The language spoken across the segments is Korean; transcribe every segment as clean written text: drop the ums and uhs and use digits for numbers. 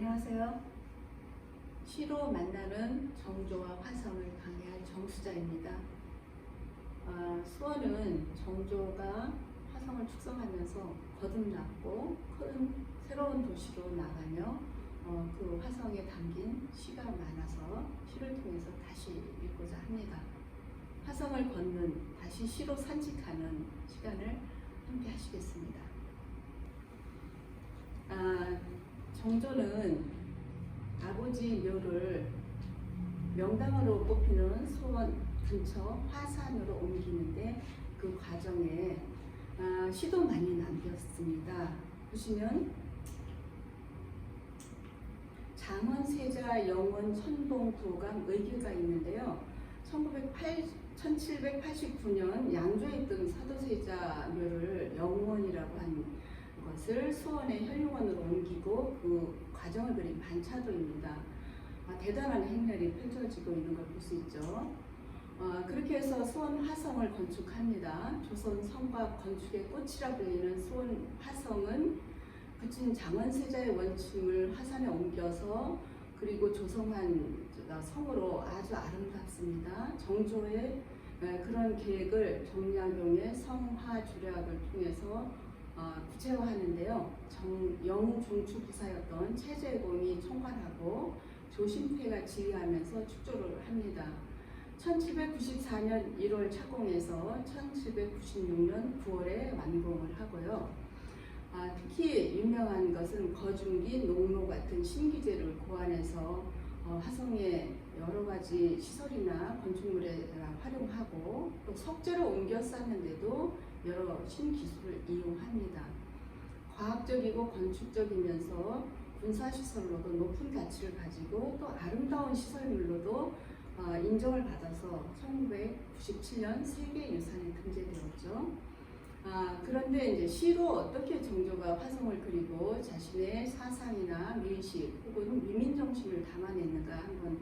안녕하세요. 시로 만나는 정조와 화성을 강의할 정수자입니다. 수원은 정조가 화성을 축성하면서 거듭났고 큰 새로운 도시로 나가며 그 화성에 담긴 시가 많아서 시를 통해서 다시 읽고자 합니다. 화성을 걷는 다시 시로 산책하는 시간을 함께 하시겠습니다. 정조는 아버지 묘를 명당으로 꼽히는 수원 근처 화산으로 옮기는데 그 과정에 시도 많이 남겼습니다. 보시면 장원세자 영원 천봉구감 의기가 있는데요. 1789년 양조에 있던 사도세자 묘를 영원이라고 한 것을 수원의 현룡원으로 옮기고 그 과정을 그린 반차도입니다. 대단한 행렬이 펼쳐지고 있는 걸 볼 수 있죠. 그렇게 해서 수원 화성을 건축합니다. 조선 성곽 건축의 꽃이라 불리는 수원 화성은 부친 장원세자의 원칙을 화산에 옮겨서 그리고 조성한 성으로 아주 아름답습니다. 정조의 그런 계획을 정약용의 성화주략을 통해서 구체화하는데요. 영중추부사였던 최재공이 총괄하고 조심태가 지휘하면서 축조를 합니다. 1794년 1월 착공해서 1796년 9월에 완공을 하고요. 특히 유명한 것은 거중기, 농로 같은 신기재를 고안해서 화성에 여러 가지 시설이나 건축물에 활용하고 또 석재로 옮겨 쌓는데도 여러 신기술을 이용합니다. 과학적이고 건축적이면서 군사시설로도 높은 가치를 가지고 또 아름다운 시설물로도 인정을 받아서 1997년 세계유산에 등재되었죠. 그런데 이제 시로 어떻게 정조가 화성을 그리고 자신의 사상이나 미의식 혹은 위민정신을 담아냈는가 한번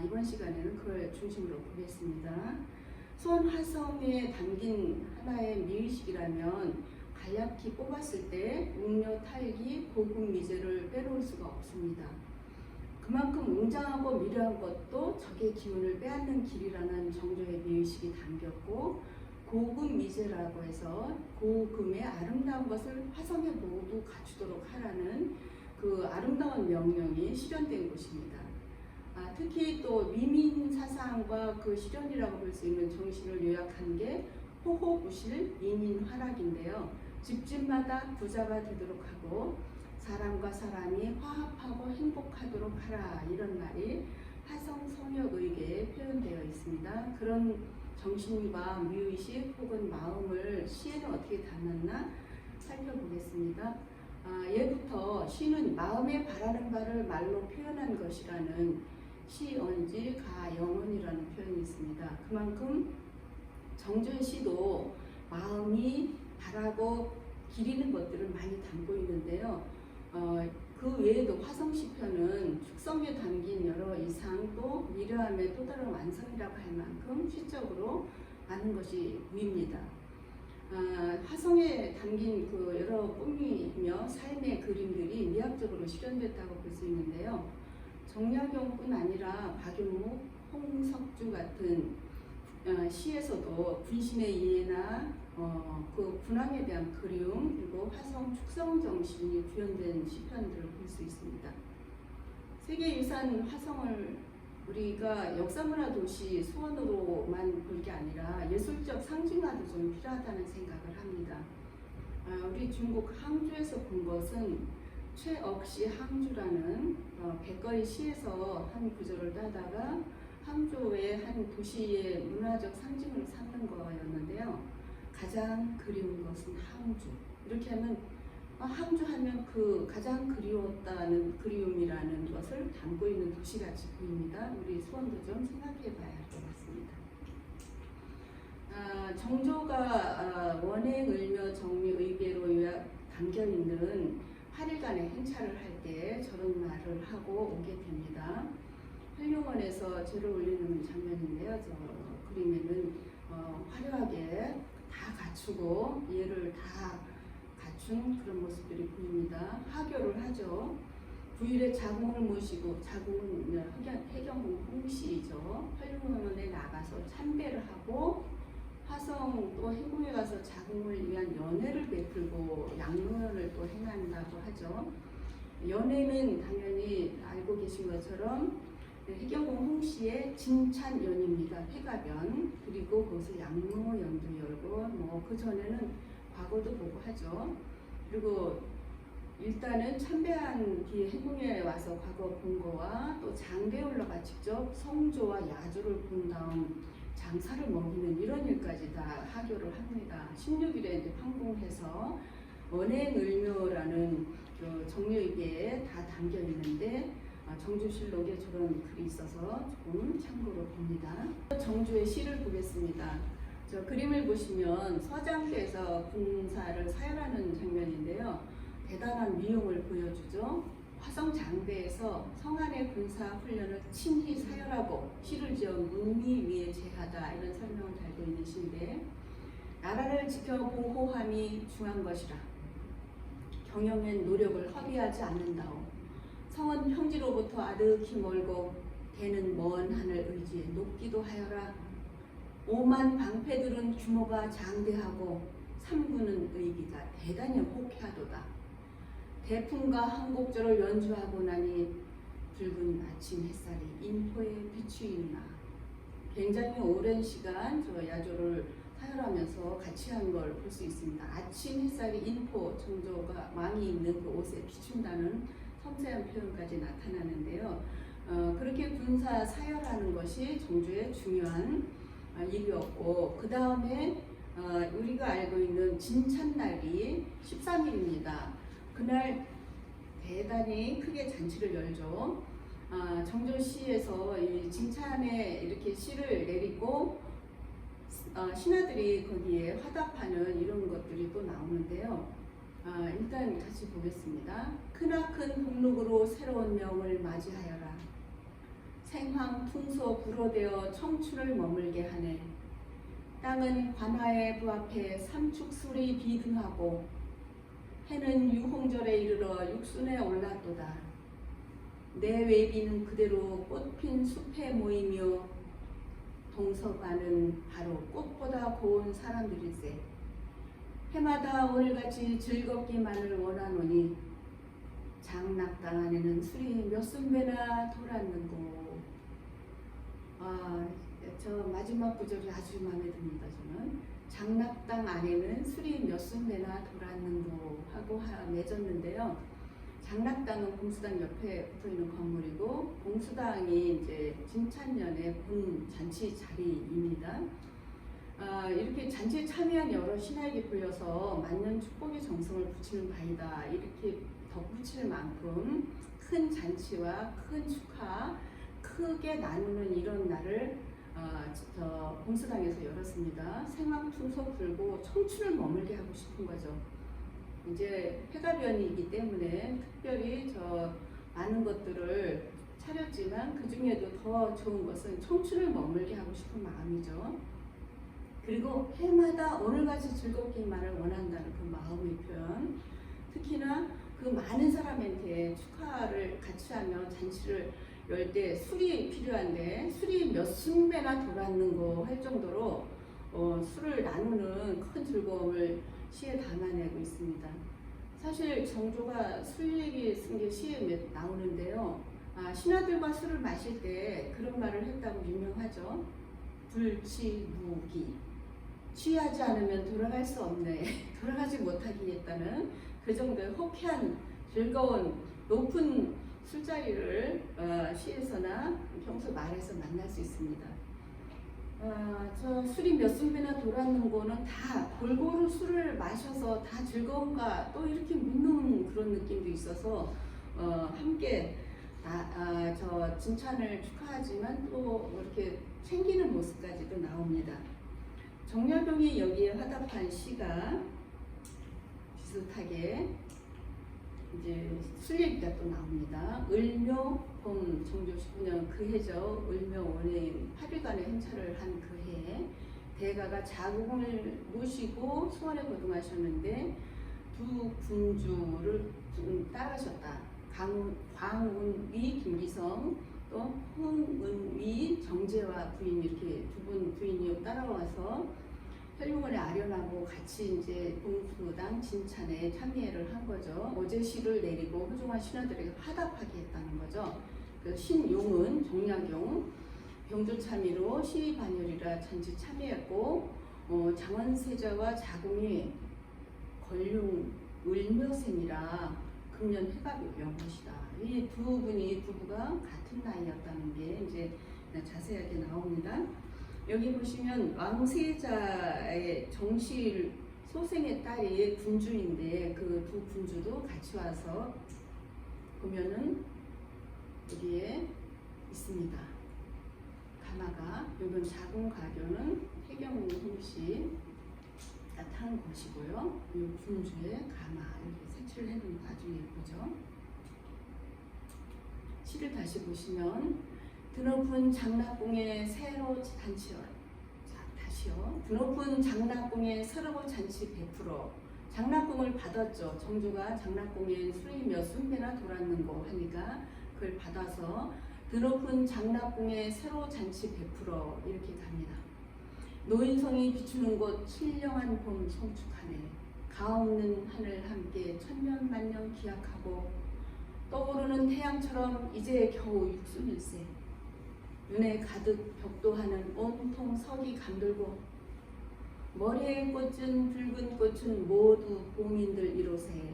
이번 시간에는 그걸 중심으로 보겠습니다. 수원 화성에 담긴 하나의 미의식이라면 간략히 뽑았을 때 웅녀 탈기 고급 미제를 빼놓을 수가 없습니다. 그만큼 웅장하고 미려한 것도 적의 기운을 빼앗는 길이라는 정조의 미의식이 담겼고 고급 미제라고 해서 고금의 아름다운 것을 화성에 모두 갖추도록 하라는 그 아름다운 명령이 실현된 곳입니다. 특히 또 위민 사상과 그 실현이라고 볼 수 있는 정신을 요약한 게 호호부실 민인화락인데요. 집집마다 부자가 되도록 하고 사람과 사람이 화합하고 행복하도록 하라, 이런 말이 화성성역의계에 표현되어 있습니다. 그런 정신과 미의식 혹은 마음을 시에는 어떻게 담았나 살펴보겠습니다. 예부터 시는 마음에 바라는 바를 말로 표현한 것이라는 시언지 가영언이라는 표현이 있습니다. 그만큼 정조의 시도 마음이 바라고 기리는 것들을 많이 담고 있는데요. 그 외에도 화성시편은 축성에 담긴 여러 이상 또 미려함의 또 다른 완성이라고 할 만큼 시적으로 많은 것이 보입니다. 화성에 담긴 그 여러 꿈이며 삶의 그림들이 미학적으로 실현됐다고 볼 수 있는데요. 정약용뿐 아니라 박윤묵, 홍석주 같은 시에서도 군신의 이해나 그 군함에 대한 그리움 그리고 화성 축성 정신이 구현된 시편들을 볼 수 있습니다. 세계유산 화성을 우리가 역사문화 도시 수원으로만 볼 게 아니라 예술적 상징화도 좀 필요하다는 생각을 합니다. 우리 중국 항주에서 본 것은 최억시 항주라는 백거리 시에서 한 구절을 따다가 항조의 한 도시의 문화적 상징을 삼는 거였는데요. 가장 그리운 것은 항주. 이렇게 하면 항주하면 그 가장 그리웠다는 그리움이라는 것을 담고 있는 도시같이 보입니다. 우리 수원도 좀 생각해 봐야 할 것 같습니다. 정조가 원행, 을묘, 정미, 의계로 요약 담겨 있는 8일간의 행차를 할 때 저런 말을 하고 오게 됩니다. 현룡원에서 제를 올리는 장면인데요. 저 그림에는 화려하게 다 갖추고 예를 다 갖춘 그런 모습들이 보입니다. 하교를 하죠. 부일에 자궁을 모시고 자궁은 해경궁 홍씨죠. 활용원에 나가서 참배를 하고 화성 또 해궁에 가서 자궁을 위한 연회를 베풀고 양로연을 또 행한다고 하죠. 연회는 당연히 알고 계신 것처럼 해경궁 홍씨의 진찬연입니다. 회가변. 그리고 거기서 양로연도 열고 그 전에는 과거도 보고 하죠. 그리고 일단은 참배한 뒤에 해궁에 와서 과거 본 거와 또 장대에 올라가 직접 성조와 야조를 본 다음 장사를 먹이는 이런 일까지 다 하교를 합니다. 16일에 이제 판공해서 원행을묘라는 그 정료기에 다 담겨 있는데 정주실록에 저런 글이 있어서 조금 참고로 봅니다. 정주의 시를 보겠습니다. 저 그림을 보시면 서장대에서 군사를 사열하는 장면인데요. 대단한 위용을 보여주죠. 화성장대에서 성안의 군사 훈련을 친히 사열하고 시를 지어 문미 위에 제하다 이런 설명을 달고 있는 시인데 나라를 지켜 보호함이 중한 것이라 경영엔 노력을 허비하지 않는다오. 성은 평지로부터 아득히 멀고 대는 먼 하늘 의지에 높기도 하여라. 오만 방패들은 규모가 장대하고 삼군은 의기가 대단히 혹해하도다. 대풍과 한곡절을 연주하고 나니 붉은 아침 햇살이 인포에 비추이나. 굉장히 오랜 시간 저 야조를 사열하면서 같이 한 걸 볼 수 있습니다. 아침 햇살이 인포 정조가 왕이 있는 그 옷에 비춘다는 섬세한 표현까지 나타나는데요. 그렇게 군사 사열하는 것이 정조의 중요한 일이었고 그 다음에 우리가 알고 있는 진찬날이 13일입니다. 그날 대단히 크게 잔치를 열죠. 정조시에서 이 진찬에 이렇게 시를 내리고 신하들이 거기에 화답하는 이런 것들이 또 나오는데요. 일단 같이 보겠습니다. 크나큰 복록으로 새로운 명을 맞이하여라. 생황 풍소 불어대어 청춘을 머물게 하네. 땅은 관화에 부합해 삼축술이 비등하고 해는 유홍절에 이르러 육순에 올랐도다. 내 외비는 그대로 꽃핀 숲에 모이며 동서가는 바로 꽃보다 고운 사람들일세. 해마다 오늘같이 즐겁기만을 원하노니 장락당 안에는 술이 몇 순배나 돌았는고. 저 마지막 구절이 아주 마음에 듭니다. 저는 장락당 안에는 술이 몇 순배나 돌았는고 하고 맺었는데요. 장락당은 봉수당 옆에 붙어있는 건물이고 봉수당이 이제 진찬년의 본 잔치 자리입니다. 이렇게 잔치에 참여한 여러 신하에게 보여서 만년 축복의 정성을 붙이는 바이다 이렇게 덧붙일 만큼 큰 잔치와 큰 축하 크게 나누는 이런 날을 저 봉수당에서 열었습니다. 생황풍소 불고 청춘을 머물게 하고 싶은 거죠. 이제 회가변이기 때문에 특별히 저 많은 것들을 차렸지만 그 중에도 더 좋은 것은 청춘을 머물게 하고 싶은 마음이죠. 그리고 해마다 오늘같이 즐겁기만을 원한다는 그 마음의 표현. 특히나 그 많은 사람한테 축하를 같이 하며 잔치를 열 때 술이 필요한데 술이 몇 순배나 돌았는고 할 정도로 술을 나누는 큰 즐거움을 시에 담아내고 있습니다. 사실 정조가 술 얘기 쓴 게 시에 나오는데요. 신하들과 술을 마실 때 그런 말을 했다고 유명하죠. 불취무기. 취하지 않으면 돌아갈 수 없네. 돌아가지 못하겠다는 그 정도의 호쾌한 즐거운 높은 술자리를 시에서나 평소 말에서 만날 수 있습니다. 저 술이 몇 순배나 돌았는 거는 다 골고루 술을 마셔서 다 즐거운가 또 이렇게 묻는 그런 느낌도 있어서 함께 저 진찬을 축하하지만 또 이렇게 챙기는 모습까지도 나옵니다. 정렬병이 여기에 화답한 시가 비슷하게 이제 술 얘기가 또 나옵니다. 을묘 봄 정조 19년 그 해죠. 을묘 원해인 8일간의 행차를 한 그 해에 대가가 자궁을 모시고 소원에 거둥하셨는데 두 군주를 따르셨다. 광운위 김기성, 또 홍은위 정재화 부인, 이렇게 두 분 부인이 따라와서 혈육원에 아련하고 같이 이제 봉수당 진찬에 참여를 한 거죠. 어제 시를 내리고 후중한 신하들에게 화답하게 했다는 거죠. 그 신용은 정약용 병조참의로 시반열이라 잔치 참여했고, 장원세자와 자궁이 걸륭 을묘생이라 금년 회갑이 연못이다. 이 두 분이 부부가 같은 나이였다는 게 이제 자세하게 나옵니다. 여기 보시면 왕세자의 정실 소생의 딸이 군주인데 그 두 군주도 같이 와서 보면은 여기에 있습니다. 가마가, 이건 자궁 가교는 해경훈 씨가 탄 것이고요. 이 군주의 가마 이렇게 색칠을 해놓은 거 아주 예쁘죠. 시를 다시 보시면 드높은 장락궁의 새로 잔치여. 자, 다시요. 드높은 장락궁의 새로 잔치 베풀어. 장락궁을 받았죠. 정조가 장락궁에 술이 몇 순배나 돌았는고 하니까 그걸 받아서 드높은 장락궁의 새로 잔치 베풀어 이렇게 갑니다. 노인성이 비추는 곳 신령한 봄 성축하네. 가없는 하늘 함께 천년 만년 기약하고 떠오르는 태양처럼 이제 겨우 61세. 눈에 가득 벽도하는 온통 석이 감돌고 머리에 꽂은 붉은 꽃은 모두 봉인들 이로세.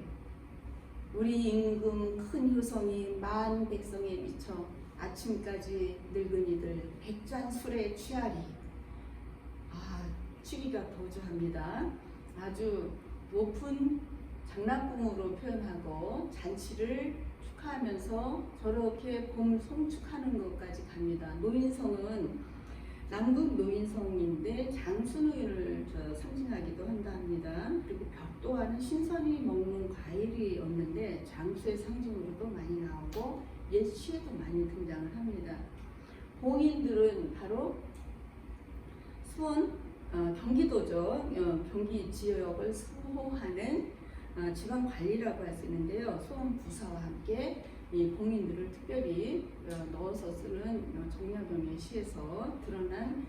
우리 임금 큰 효성이 만 백성에 미쳐 아침까지 늙은이들 백잔 술에 취하리. 취기가 도저합니다. 아주 높은 장락궁으로 표현하고 잔치를 축하하면서 저렇게 봄 송축하는 것까지 갑니다. 노인성은 남극 노인성인데 장수노인을 상징하기도 한답니다. 그리고 벽도화는 신선히 먹는 과일이었는데 장수의 상징으로도 많이 나오고 옛 시에도 많이 등장을 합니다. 봉인들은 바로 수원 경기도죠. 경기 지역을 수호하는 지방관리라고 할 수 있는데요. 수원 부사와 함께 이 봉인들을 특별히 넣어서 쓰는 정약용의 시에서 드러난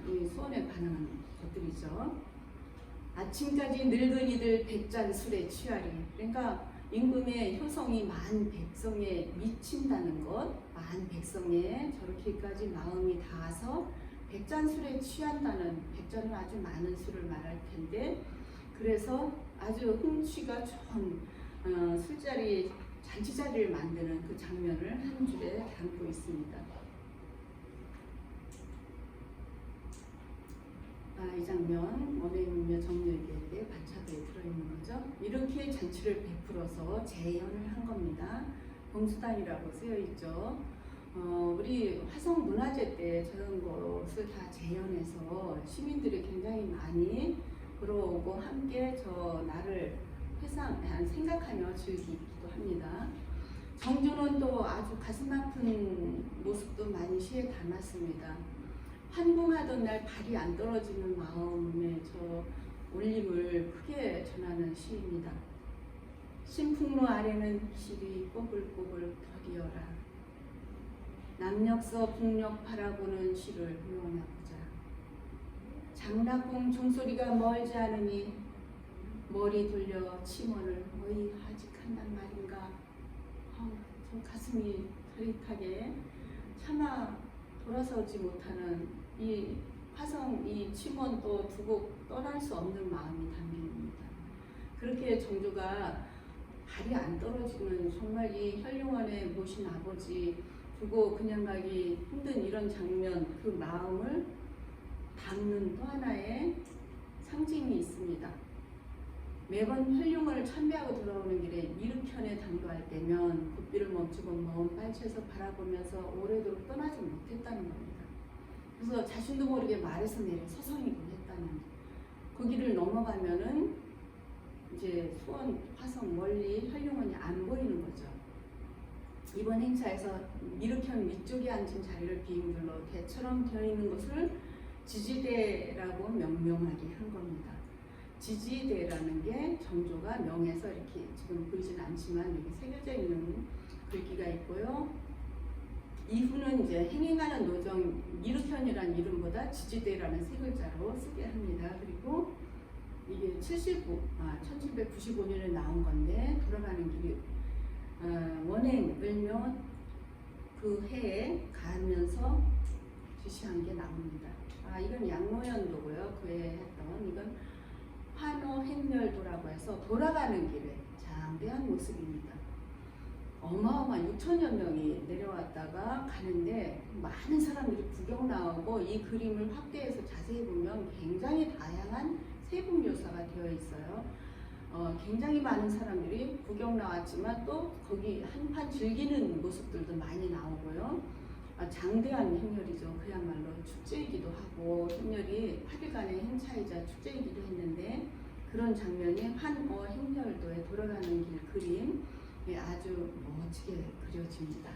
이 수원에 관한 것들이죠. 아침까지 늙은이들 백잔 술에 취하리. 그러니까 임금의 효성이 만 백성에 미친다는 것, 만 백성에 저렇게까지 마음이 닿아서 백잔 술에 취한다는, 백잔은 아주 많은 술을 말할 텐데, 그래서 아주 흥취가 좋은 술자리, 잔치자리를 만드는 그 장면을 한 줄에 담고 있습니다. 이 장면 원해문며 정렬계에 반차도에 들어있는 거죠. 이렇게 잔치를 베풀어서 재현을 한 겁니다. 봉수단이라고 쓰여있죠. 우리 화성문화제 때 저런 것을 다 재현해서 시민들이 굉장히 많이 들어오고 함께 저 날을 생각하며 즐기기도 합니다. 정조는 또 아주 가슴 아픈 모습도 많이 시에 담았습니다. 환궁하던 날 발이 안 떨어지는 마음의 저 울림을 크게 전하는 시입니다. 신풍로 아래는 실이 꼬불꼬불 덜이어라. 남녘서 북녘 바라보는 시를 응원하고자. 장락궁 종소리가 멀지 않으니 머리 돌려 침원을 거의 하직한단 말인가. 저 가슴이 저릿하게 차마 돌아서지 못하는 이 화성, 이 침원도 두고 떠날 수 없는 마음이 담깁니다. 그렇게 정조가 발이 안 떨어지는 정말 이 혈룡원에 모신 아버지 두고 그냥 가기 힘든 이런 장면, 그 마음을 담는 또 하나의 상징이 있습니다. 매번 혈룡을 참배하고 돌아오는 길에 이륙현에 당도할 때면 굿비를 멈추고 먼 빨치에서 바라보면서 오래도록 떠나지 못했다는 겁니다. 그래서 자신도 모르게 말에서 내려 서성이곤 했다는, 그 길을 넘어가면은 이제 수원, 화성 멀리 혈룡원이 안 보이는 거죠. 이번 행사에서 이륙현 위쪽에 앉은 자리를 비행들로 대처럼 되어 있는 것을 지지대라고 명명하게 한 겁니다. 지지대라는 게 정조가 명에서 이렇게 지금 보이진 않지만 여기 새겨져 있는 글귀가 있고요. 이후는 이제 행행하는 노정 미르편이라는 이름보다 지지대라는 세 글자로 쓰게 합니다. 그리고 이게 1795년에 나온 건데 돌아가는 길이 원행 을묘 그 해에 가면서 지시한 게 나옵니다. 이건 양로연도고요. 그 해에 했던 이건 환호행렬도라고 해서 돌아가는 길에 장대한 모습입니다. 어마어마한 6천여 명이 내려왔다가 가는데 많은 사람들이 구경 나오고 이 그림을 확대해서 자세히 보면 굉장히 다양한 세분 묘사가 되어 있어요. 굉장히 많은 사람들이 구경 나왔지만 또 거기 한판 즐기는 모습들도 많이 나오고요. 장대한 행렬이죠. 그야말로 축제이기도 하고 행렬이 8일간의 행차이자 축제이기도 했는데 그런 장면이 환어 행렬도에 돌아가는 길 그림 아주 멋지게 그려집니다.